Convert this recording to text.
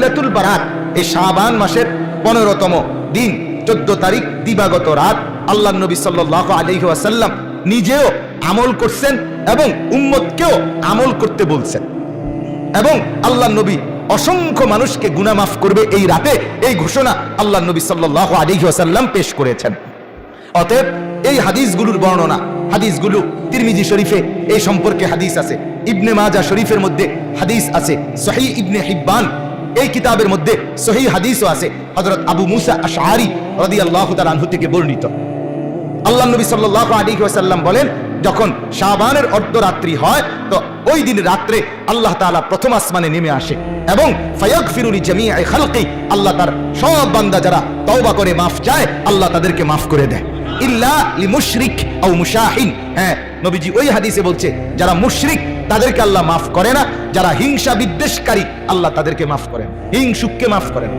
লাইলাতুল বারাত, এই শাবান মাসের 15তম দিন 14 তারিখ দিবাগত রাত আল্লাহর নবী সাল্লাল্লাহু আলাইহি ওয়াসাল্লাম নিজেও আমল করছেন এবং উম্মতকেও আমল করতে বলছেন, এবং আল্লাহর নবী অসংখ্য মানুষকে গুনাহ মাফ করবে এই রাতে, এই ঘোষণা আল্লাহর নবী সাল্লাল্লাহু আলাইহি ওয়াসাল্লাম পেশ করেছেন। অতএব এই হাদিসগুলোর বর্ণনা, হাদিসগুলো তিরমিজি শরীফে এই সম্পর্কে হাদিস আছে, ইবনে মাজাহ শরীফের মধ্যে হাদিস আছে, সহিহ ইবনে হিব্বান এই কিতাবের মধ্যে সহিহ হাদিসও আছে, হযরত আবু মুসা আশআরী রাদিয়াল্লাহু তাআলা আনহু থেকে বর্ণিত। আল্লাহর নবী সাল্লাল্লাহু আলাইহি ওয়াসাল্লাম বলেন, যখন শাবানের অর্ধরাত্রি হয় তো ওই দিন রাত্রে আল্লাহ তাআলা প্রথম আসমানে নেমে আসে এবং ফায়াগফিরু লিজামিই খালকি, আল্লাহ তার সব বান্দা যারা তওবা করে মাফ চায় আল্লাহ তাদেরকে মাফ করে দেয়, ইল্লা লিমুশরিক আও মুশাহিন। হ্যাঁ, নবীজি ওই হাদিসে বলছে যারা মুশরিক তাদেরকে আল্লাহ মাফ করে না, যারা হিংসা বিদ্বেষকারী আল্লাহ তাদেরকে মাফ করেন, হিংসুককে মাফ করেন।